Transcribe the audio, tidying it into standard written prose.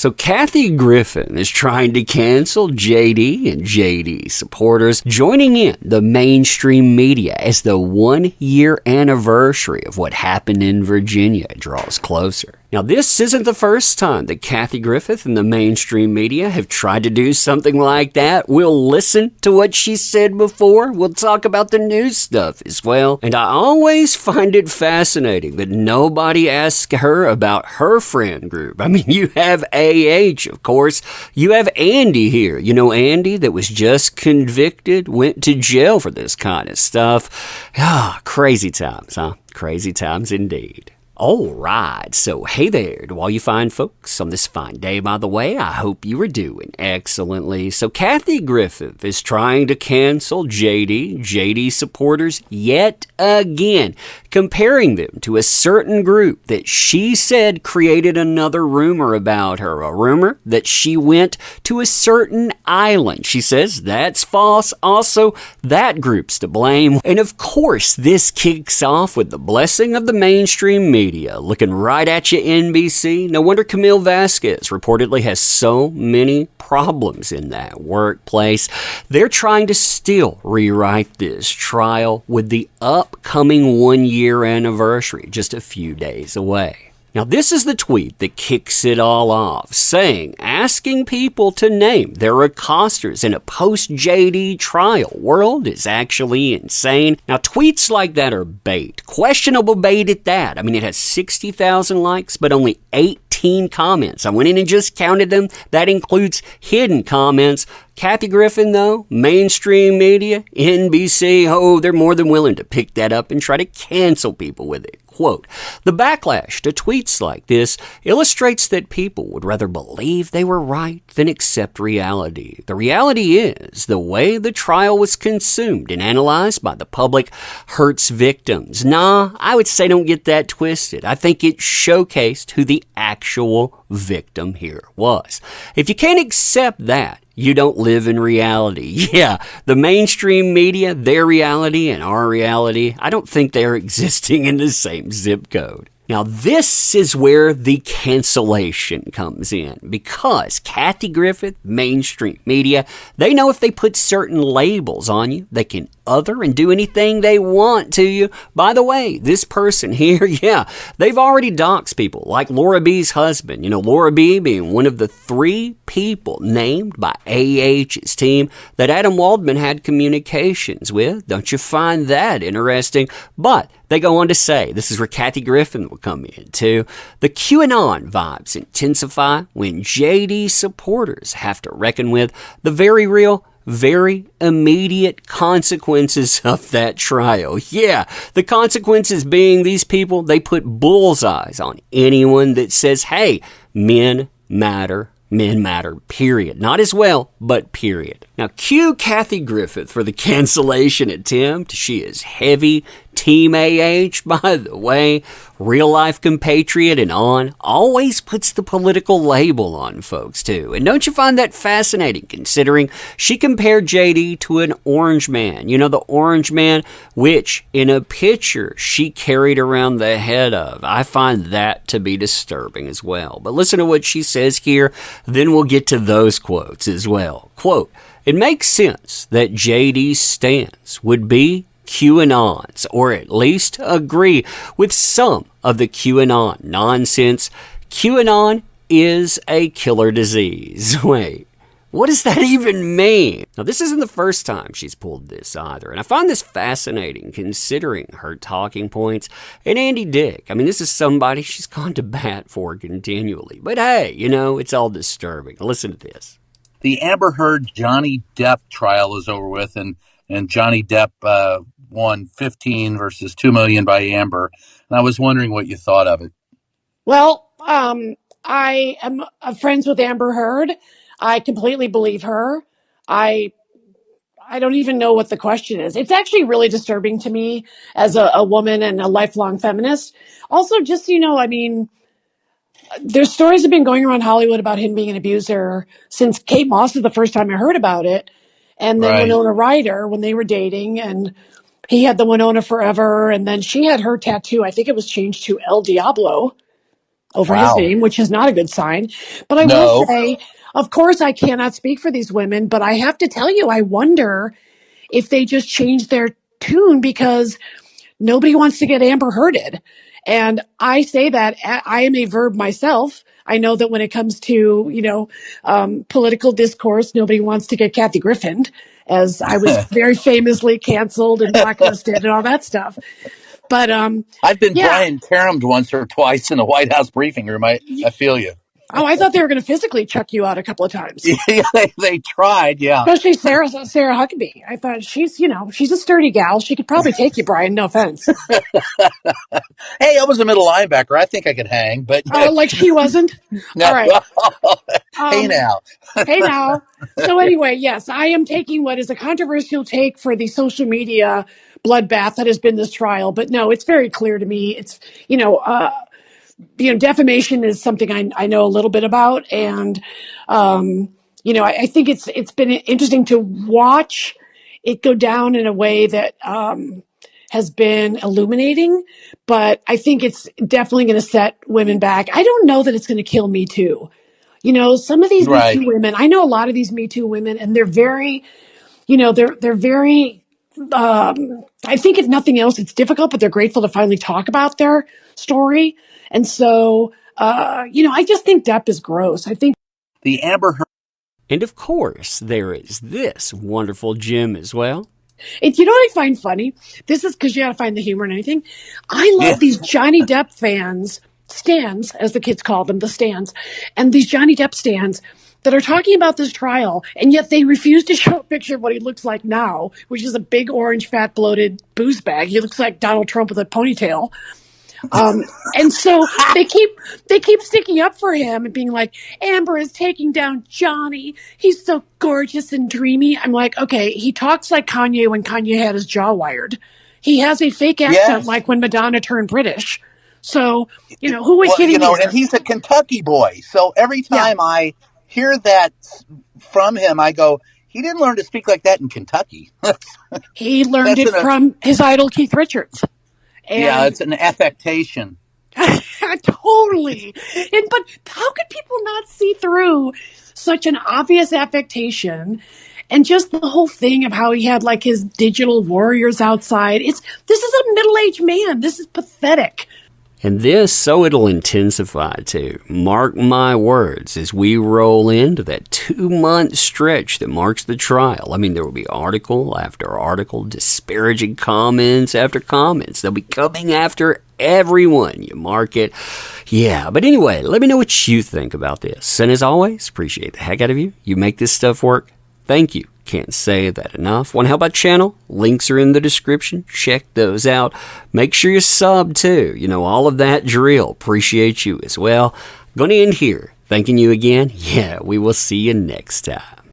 So Kathy Griffin is trying to cancel JD and JD supporters, joining in the mainstream media as the 1-year anniversary of what happened in Virginia draws closer. Now, this isn't the first time that Kathy Griffin and the mainstream media have tried to do something like that. We'll listen to what she said before. We'll talk about the news stuff as well. And I always find it fascinating that nobody asks her about her friend group. I mean, you have AH, of course. You have Andy here. You know Andy that was just convicted, went to jail for this kind of stuff. Ah, crazy times, huh? Crazy times indeed. All right, so hey there to all you fine folks on this fine day, by the way. I hope you are doing excellently. So Kathy Griffin is trying to cancel JD supporters yet again, comparing them to a certain group that she said created another rumor about her, a rumor that she went to a certain island. She says that's false. Also, that group's to blame. And of course, this kicks off with the blessing of the mainstream media. Looking right at you, NBC. No wonder Camille Vasquez reportedly has so many problems in that workplace. They're trying to still rewrite this trial with the upcoming 1-year anniversary just a few days away. Now, this is the tweet that kicks it all off, asking people to name their accosters in a post-JD trial world is actually insane. Now, tweets like that are bait. Questionable bait at that. I mean, it has 60,000 likes, but only 18 comments. I went in and just counted them. That includes hidden comments. Kathy Griffin, though, mainstream media, NBC, they're more than willing to pick that up and try to cancel people with it. Quote, the backlash to tweets like this illustrates that people would rather believe they were right than accept reality. The reality is the way the trial was consumed and analyzed by the public hurts victims. Nah, I would say don't get that twisted. I think it showcased who the actual victim here was. If you can't accept that, you don't live in reality. Yeah, the mainstream media, their reality and our reality, I don't think they're existing in the same zip code. Now, this is where the cancellation comes in because Kathy Griffin, mainstream media, they know if they put certain labels on you, they can other and do anything they want to you. By the way, this person here, yeah, they've already doxed people like Laura B's husband. You know, Laura B being one of the 3 people named by AH's team that Adam Waldman had communications with. Don't you find that interesting? But they go on to say, this is where Kathy Griffin will come in too. The QAnon vibes intensify when JD supporters have to reckon with the very real, very immediate consequences of that trial. Yeah, the consequences being these people, they put bullseyes on anyone that says, hey, men matter, period. Not as well, but period. Now, cue Kathy Griffin for the cancellation attempt. She is heavy Team AH, by the way. Real-life compatriot and always puts the political label on folks, too. And don't you find that fascinating, considering she compared JD to an orange man? You know, the orange man, which in a picture she carried around the head of. I find that to be disturbing as well. But listen to what she says here, then we'll get to those quotes as well. Quote, it makes sense that JD's stance would be QAnon's, or at least agree with some of the QAnon nonsense. QAnon is a killer disease. Wait, what does that even mean? Now, this isn't the first time she's pulled this either, and I find this fascinating considering her talking points. And Andy Dick, I mean, this is somebody she's gone to bat for continually. But hey, you know, it's all disturbing. Listen to this. The Amber Heard Johnny Depp trial is over with, and Johnny Depp won 15 versus 2 million by Amber. And I was wondering what you thought of it. Well, I am friends with Amber Heard. I completely believe her. I don't even know what the question is. It's actually really disturbing to me as a woman and a lifelong feminist. Also, just, you know, I mean, there's stories have been going around Hollywood about him being an abuser since Kate Moss is the first time I heard about it. And then Right. Winona Ryder when they were dating, and he had the Winona Forever, and then she had her tattoo. I think it was changed to El Diablo. over his Wow. name, which is not a good sign. But I will No. say, of course, I cannot speak for these women, but I have to tell you, I wonder if they just changed their tune because nobody wants to get Amber Hearded. And I say that I am a verb myself. I know that when it comes to, political discourse, nobody wants to get Kathy Griffin, as I was very famously canceled and blacklisted and all that stuff. But I've been yeah. Brian Karam'd once or twice in the White House briefing room. I feel you. Oh, I thought they were going to physically chuck you out a couple of times. Yeah, they tried. Yeah. Especially Sarah Huckabee. I thought she's a sturdy gal. She could probably take you, Brian. No offense. Hey, I was a middle linebacker. I think I could hang, but Like she wasn't. All no. right. Hey now. Hey now. So anyway, yes, I am taking what is a controversial take for the social media bloodbath that has been this trial. But no, it's very clear to me. It's, defamation is something I know a little bit about. And, I think it's been interesting to watch it go down in a way that, has been illuminating, but I think it's definitely going to set women back. I don't know that it's going to kill Me Too. Some of these Me Right. Too women, I know a lot of these Me Too women, and they're very, they're very, I think if nothing else, it's difficult, but they're grateful to finally talk about their story. And so, I just think Depp is gross. I think The Amber Heard. And of course, there is this wonderful gem as well. what I find funny? This is because you got to find the humor in anything. I Yeah. love these Johnny Depp fans, stands, as the kids call them, the stands, and these Johnny Depp stands that are talking about this trial, and yet they refuse to show a picture of what he looks like now, which is a big orange, fat, bloated booze bag. He looks like Donald Trump with a ponytail. And so they keep sticking up for him and being like, Amber is taking down Johnny. He's so gorgeous and dreamy. I'm like, okay, he talks like Kanye when Kanye had his jaw wired. He has a fake accent Yes. like when Madonna turned British. So, who are we Well, kidding and here? he's a Kentucky boy. So every Yeah. time I hear that from him, I go, he didn't learn to speak like that in Kentucky. He learned That's it from his idol Keith Richards. yeah, And it's an affectation. totally. But how could people not see through such an obvious affectation? And just the whole thing of how he had like his digital warriors outside. This is a middle-aged man. This is pathetic. And this, so it'll intensify too. Mark my words, as we roll into that 2-month stretch that marks the trial. I mean, there will be article after article, disparaging comments after comments. They'll be coming after everyone. You mark it. Yeah, but anyway, let me know what you think about this. And as always, appreciate the heck out of you. You make this stuff work. Thank you. Can't say that enough. Want to help out the channel? Links are in the description. Check those out. Make sure you sub too. All of that drill. Appreciate you as well. Going to end here. Thanking you again. Yeah, we will see you next time.